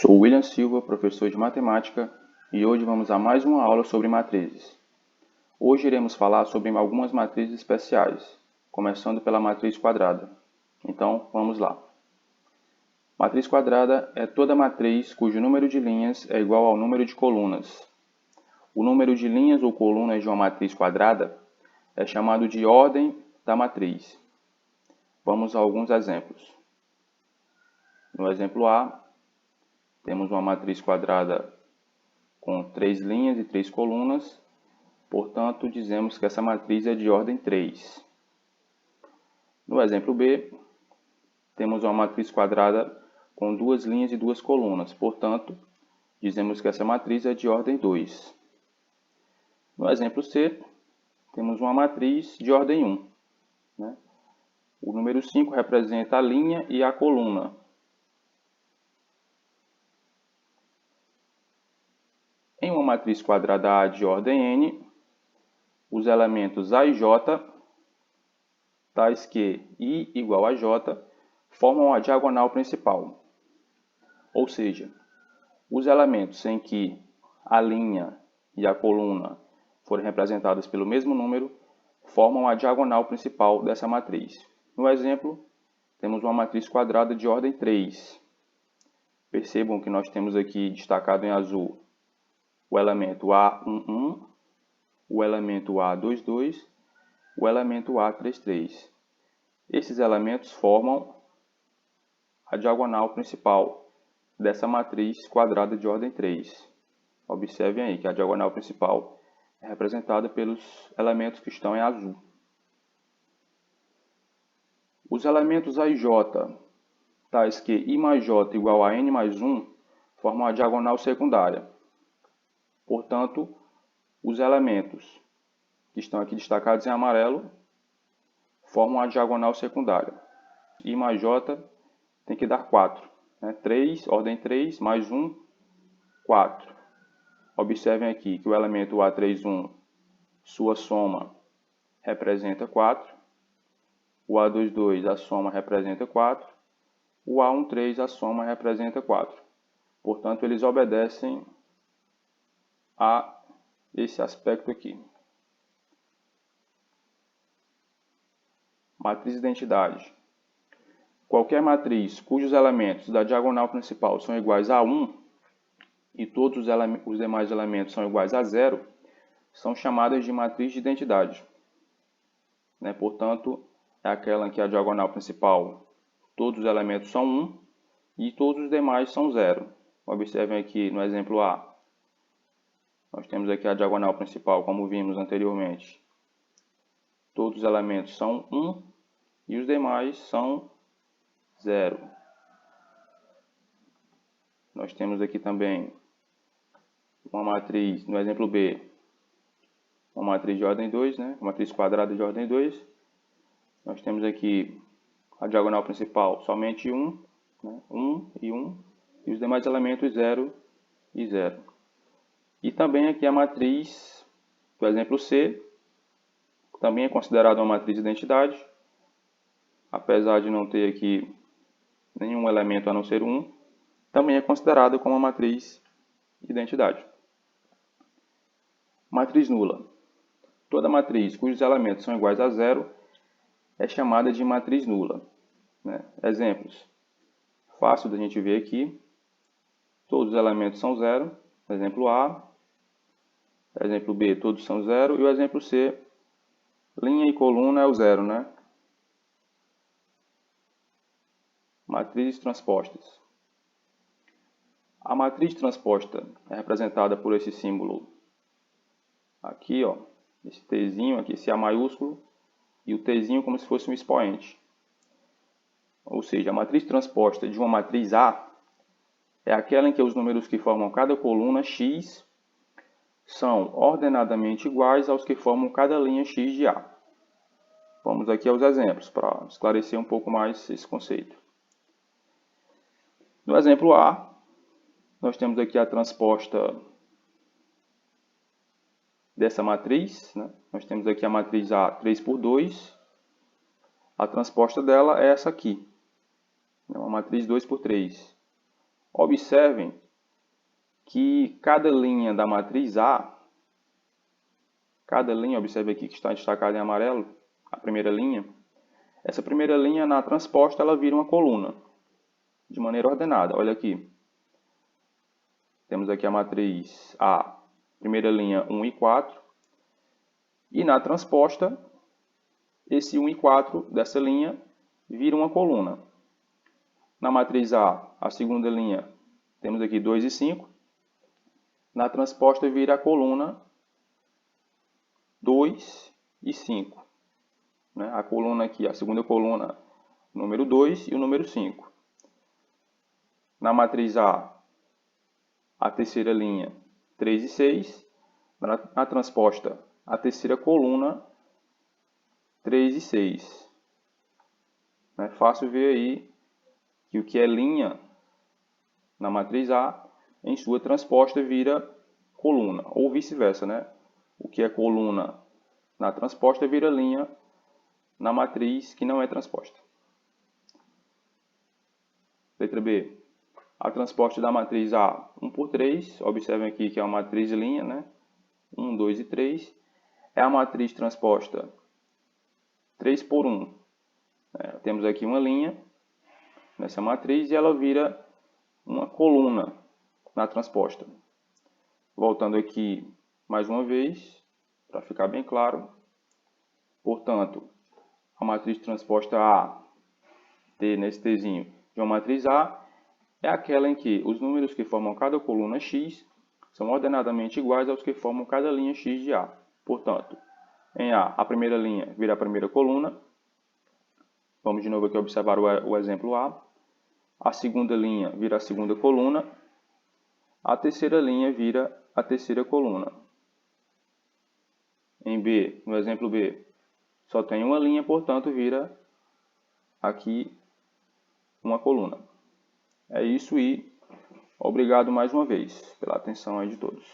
Sou William Silva, professor de matemática, e hoje vamos a mais uma aula sobre matrizes. Hoje iremos falar sobre algumas matrizes especiais, começando pela matriz quadrada. Então, vamos lá. Matriz quadrada é toda matriz cujo número de linhas é igual ao número de colunas. O número de linhas ou colunas de uma matriz quadrada é chamado de ordem da matriz. Vamos a alguns exemplos. No exemplo A, temos uma matriz quadrada com 3 linhas e 3 colunas, portanto, dizemos que essa matriz é de ordem 3. No exemplo B, temos uma matriz quadrada com 2 linhas e 2 colunas, portanto, dizemos que essa matriz é de ordem 2. No exemplo C, temos uma matriz de ordem 1. O número 5 representa a linha e a coluna. Em uma matriz quadrada A de ordem n, os elementos A e J, tais que I igual a J, formam a diagonal principal. Ou seja, os elementos em que a linha e a coluna forem representadas pelo mesmo número formam a diagonal principal dessa matriz. No exemplo, temos uma matriz quadrada de ordem 3. Percebam que nós temos aqui destacado em azul o elemento A11, o elemento A22, o elemento A33. Esses elementos formam a diagonal principal dessa matriz quadrada de ordem 3. Observem aí que a diagonal principal é representada pelos elementos que estão em azul. Os elementos A e J, tais que I mais J igual a N mais 1, formam a diagonal secundária. Portanto, os elementos que estão aqui destacados em amarelo formam a diagonal secundária. I mais J tem que dar 4. 3, ordem 3, mais 1, 4. Observem aqui que o elemento A31, sua soma representa 4. O A22, a soma representa 4. O A13, a soma representa 4. Portanto, eles obedecem a esse aspecto aqui. Matriz identidade. Qualquer matriz cujos elementos da diagonal principal são iguais a 1 e todos os demais elementos são iguais a 0, são chamadas de matriz de identidade. Portanto, é aquela em que a diagonal principal, todos os elementos são 1 e todos os demais são 0. Observem aqui no exemplo A. Nós temos aqui a diagonal principal, como vimos anteriormente. Todos os elementos são 1 e os demais são 0. Nós temos aqui também uma matriz, no exemplo B, uma matriz de ordem 2, uma matriz quadrada de ordem 2. Nós temos aqui a diagonal principal somente 1, 1 e 1, e os demais elementos 0 e 0. E também aqui a matriz do exemplo C, também é considerada uma matriz de identidade, apesar de não ter aqui nenhum elemento a não ser 1, também é considerada como uma matriz de identidade. Matriz nula. Toda matriz cujos elementos são iguais a 0 é chamada de matriz nula. Exemplos. Fácil da gente ver aqui. Todos os elementos são 0. Exemplo A. Exemplo B, todos são 0. E o exemplo C, linha e coluna é o 0, Matrizes transpostas. A matriz transposta é representada por esse símbolo aqui, esse Tzinho aqui, esse A maiúsculo, e o Tzinho como se fosse um expoente. Ou seja, a matriz transposta de uma matriz A é aquela em que os números que formam cada coluna X são ordenadamente iguais aos que formam cada linha X de A. Vamos aqui aos exemplos para esclarecer um pouco mais esse conceito. No exemplo A, nós temos aqui a transposta dessa matriz. Nós temos aqui a matriz A 3 por 2. A transposta dela é essa aqui. É uma matriz 2 por 3. Observem que cada linha da matriz A, cada linha, observe aqui que está destacada em amarelo, a primeira linha, essa primeira linha na transposta ela vira uma coluna, de maneira ordenada. Olha aqui. Temos aqui a matriz A, primeira linha 1 e 4, e na transposta, esse 1 e 4 dessa linha vira uma coluna. Na matriz A segunda linha, temos aqui 2 e 5. Na transposta vira a coluna 2 e 5. A coluna aqui, a segunda coluna, número 2 e o número 5. Na matriz a terceira linha, 3 e 6. Na transposta, a terceira coluna, 3 e 6. É fácil ver aí que o que é linha na matriz A, em sua transposta vira coluna, ou vice-versa, né? O que é coluna na transposta vira linha na matriz que não é transposta. Letra B. A transposta da matriz A, 1 por 3, observem aqui que é uma matriz linha, né? 1, 2 e 3. É a matriz transposta 3 por 1. Temos aqui uma linha nessa matriz e ela vira uma coluna na transposta. Voltando aqui mais uma vez, para ficar bem claro. Portanto, a matriz transposta A, T nesse Tzinho, de uma matriz A, é aquela em que os números que formam cada coluna X são ordenadamente iguais aos que formam cada linha X de A. Portanto, em a primeira linha vira a primeira coluna. Vamos de novo aqui observar o exemplo A. A segunda linha vira a segunda coluna. A terceira linha vira a terceira coluna. Em B, no exemplo B, só tem uma linha, portanto, vira aqui uma coluna. É isso e obrigado mais uma vez pela atenção aí de todos.